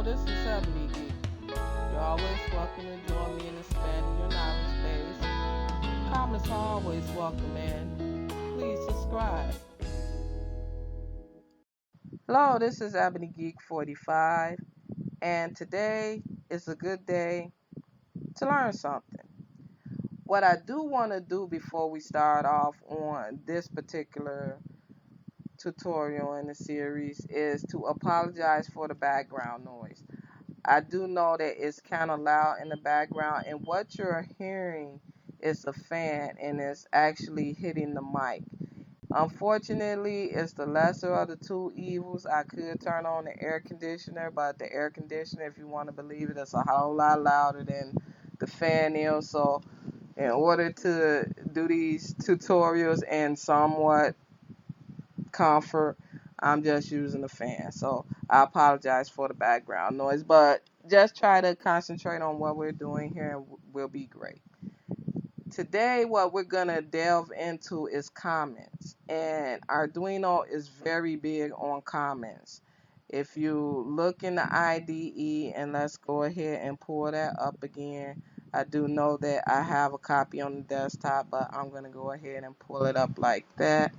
this is Ebonygeek. You're always welcome to join me in expanding your knowledge base. Comments are always welcome, and please subscribe. Hello, this is Ebonygeek45, and today is a good day to learn something. What I do want to do before we start off on this particular tutorial in the series is to apologize for the background noise. I do know that it's kind of loud in the background, and what you're hearing is a fan, and it's actually hitting the mic. Unfortunately, it's the lesser of the two evils. I could turn on the air conditioner, but the air conditioner, if you want to believe it, is a whole lot louder than the fan is. So in order to do these tutorials in somewhat comfort, I'm just using the fan. So I apologize for the background noise, but just try to concentrate on what we're doing here and we'll be great. Today what we're going to delve into is comments, and Arduino is very big on comments. If you look in the IDE, and let's go ahead and pull that up again. I do know that I have a copy on the desktop, but I'm going to go ahead and pull it up like that.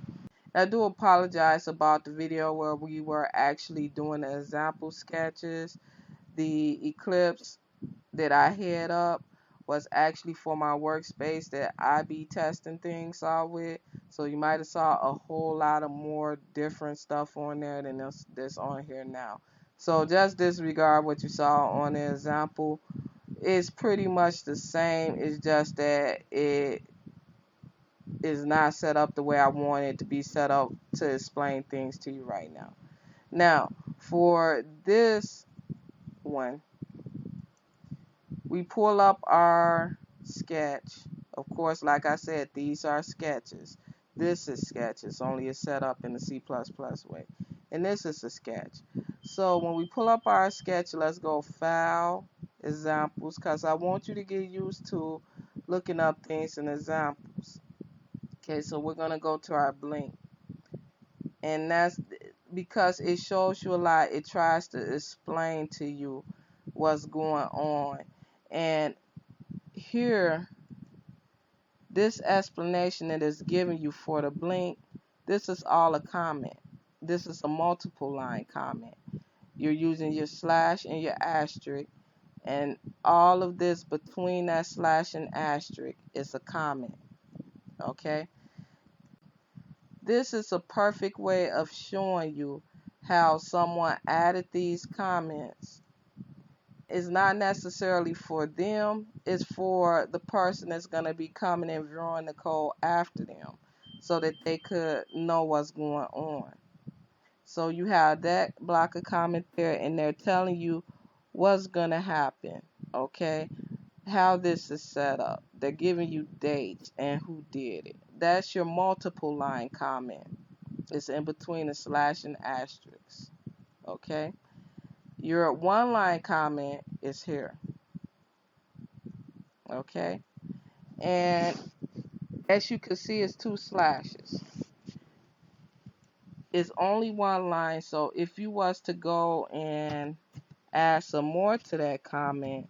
I do apologize about the video where we were actually doing the example sketches. The Eclipse that I had up was actually for my workspace that I be testing things out with. So you might have saw a whole lot of more different stuff on there than this on here now. So just disregard what you saw on the example. It's pretty much the same. It's just that it is not set up the way I want it to be set up to explain things to you right now. Now, for this one, we pull up our sketch. Of course, like I said, these are sketches. This is sketch. It's only a setup in the C++ way. And this is a sketch. So when we pull up our sketch, let's go File, Examples, because I want you to get used to looking up things in examples. Okay, so we're going to go to our blink. And that's because it shows you a lot. It tries to explain to you what's going on. And here, this explanation that is given you for the blink, this is all a comment. This is a multiple line comment. You're using your slash and your asterisk, and all of this between that slash and asterisk is a comment. Okay? This is a perfect way of showing you how someone added these comments. It's not necessarily for them, it's for the person that's going to be coming and viewing the code after them so that they could know what's going on. So you have that block of comment there, and they're telling you what's going to happen, okay? How this is set up. They're giving you dates and who did it. That's your multiple line comment. It's in between a slash and asterisk, okay? Your one line comment is here, okay? And as you can see, it's two slashes. It's only one line, so if you was to go and add some more to that comment,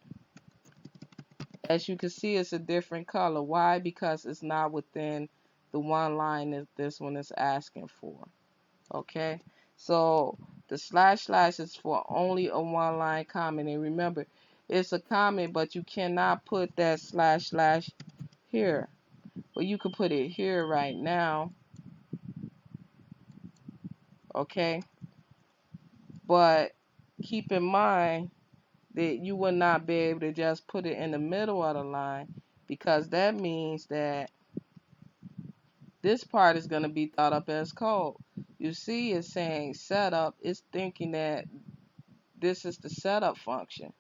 as you can see, it's a different color. Why? Because it's not within the one line that this one is asking for. Okay, so the slash is for only a one line comment, and remember, it's a comment, but you cannot put that slash here. But you can put it here right now. Okay, but keep in mind that you will not be able to just put it in the middle of the line, because that means that this part is going to be thought up as code. You see, it's saying setup. It's thinking that this is the setup function,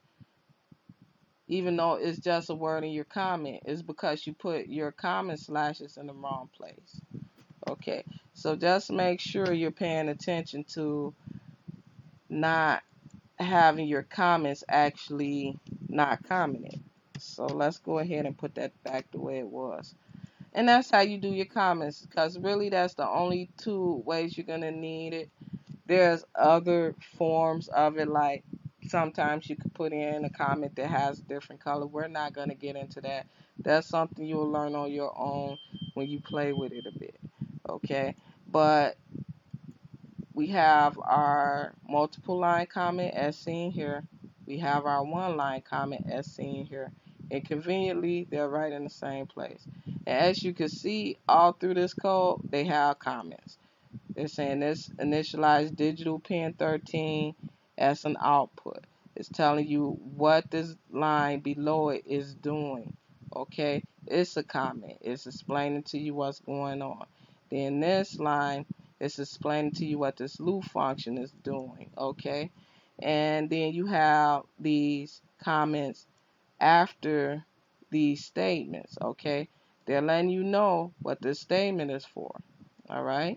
even though it's just a word in your comment. It's because you put your comment slashes in the wrong place. Okay, so just make sure you're paying attention to not having your comments actually not commented. So let's go ahead and put that back the way it was. And that's how you do your comments, because really that's the only two ways you're going to need it. There's other forms of it, like sometimes you can put in a comment that has a different color. We're not going to get into that. That's something you'll learn on your own when you play with it a bit. Okay, but we have our multiple line comment as seen here. We have our one line comment as seen here. And conveniently, they're right in the same place. And as you can see, all through this code, they have comments. They're saying this initialize digital pin 13 as an output. It's telling you what this line below it is doing. Okay, it's a comment. It's explaining to you what's going on. Then this line is explaining to you what this loop function is doing. Okay, and then you have these comments after these statements. Okay, they're letting you know what this statement is for. All right.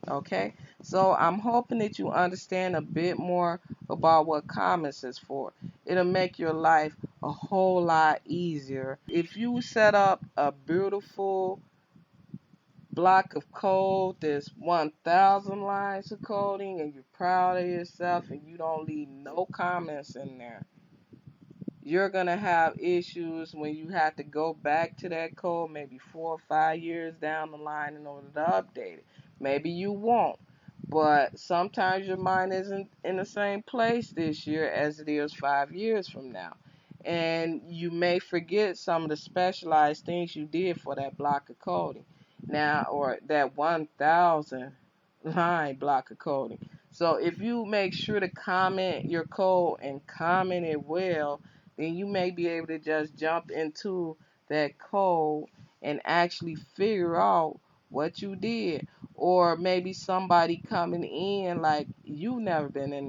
Okay, so I'm hoping that you understand a bit more about what comments is for. It'll make your life a whole lot easier. If you set up a beautiful block of code that's 1,000 lines of coding and you're proud of yourself and you don't leave no comments in there, you're going to have issues when you have to go back to that code maybe 4 or 5 years down the line in order to update it. Maybe you won't, but sometimes your mind isn't in the same place this year as it is 5 years from now. And you may forget some of the specialized things you did for that block of coding now, or that 1,000 line block of coding. So if you make sure to comment your code and comment it well, then you may be able to just jump into that code and actually figure out what you did. Or maybe somebody coming in like you've never been in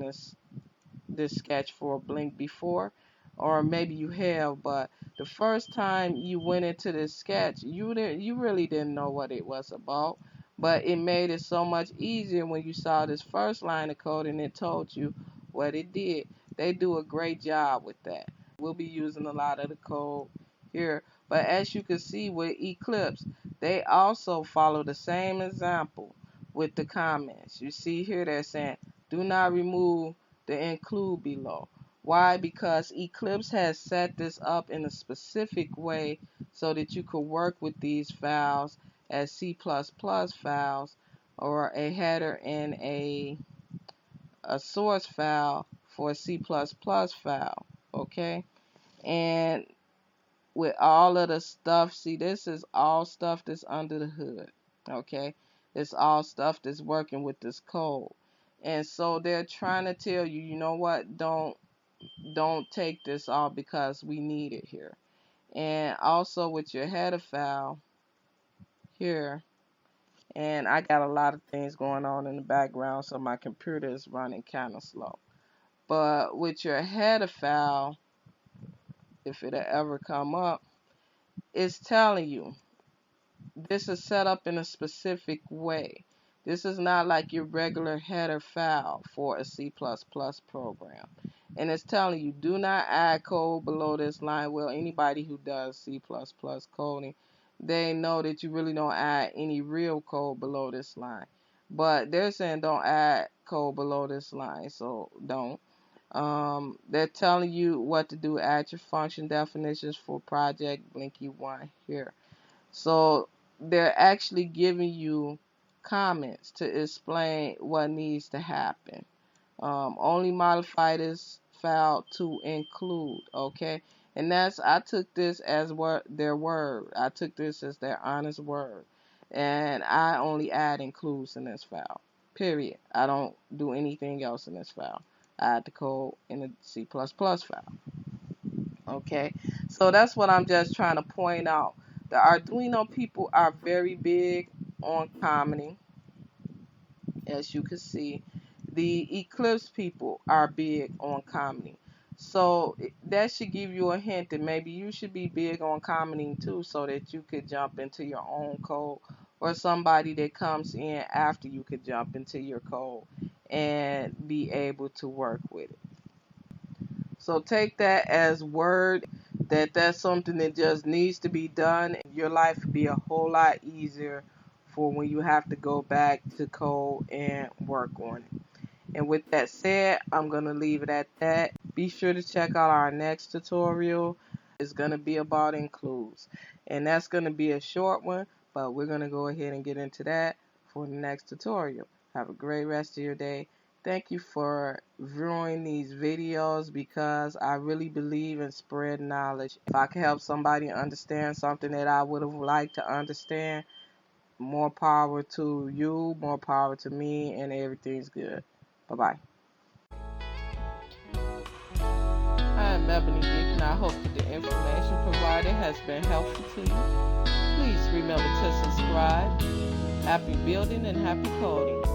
this sketch for a blink before, or maybe you have, but the first time you went into this sketch, you really didn't know what it was about, but it made it so much easier when you saw this first line of code and it told you what it did. They do a great job with that. We'll be using a lot of the code here, but as you can see with Eclipse, they also follow the same example with the comments. You see here they're saying do not remove the include below. Why? Because Eclipse has set this up in a specific way so that you could work with these files as C++ files, or a header and a source file for a C++ file. Okay, and with all of the stuff, see, this is all stuff that's under the hood. Okay, it's all stuff that's working with this code. And so they're trying to tell you, you know what, don't take this off because we need it here. And also with your header file here, and I got a lot of things going on in the background, so my computer is running kind of slow. But with your header file, if it'll ever come up, it's telling you this is set up in a specific way. This is not like your regular header file for a C++ program. And it's telling you, do not add code below this line. Well, anybody who does C++ coding, they know that you really don't add any real code below this line. But they're saying don't add code below this line, so don't. They're telling you what to do. Add your function definitions for project Blinky1 here. So they're actually giving you comments to explain what needs to happen. Only modify this file to include, okay? And I took this as their word. I took this as their honest word. And I only add includes in this file, period. I don't do anything else in this file. I add the code in the C++ file. Okay, so that's what I'm just trying to point out. The Arduino people are very big on commenting, as you can see. The Eclipse people are big on commenting. So that should give you a hint that maybe you should be big on commenting too, so that you could jump into your own code, or somebody that comes in after you could jump into your code and be able to work with it. So take that as word that that's something that just needs to be done. Your life would be a whole lot easier for when you have to go back to code and work on it. And with that said, I'm going to leave it at that. Be sure to check out our next tutorial. It's going to be about includes. And that's going to be a short one, but we're going to go ahead and get into that for the next tutorial. Have a great rest of your day. Thank you for viewing these videos because I really believe in spreading knowledge. If I can help somebody understand something that I would have liked to understand, more power to you, more power to me, and everything's good. Bye-bye. I'm Ebony Geek, and I hope that the information provided has been helpful to you. Please remember to subscribe. Happy building and happy coding.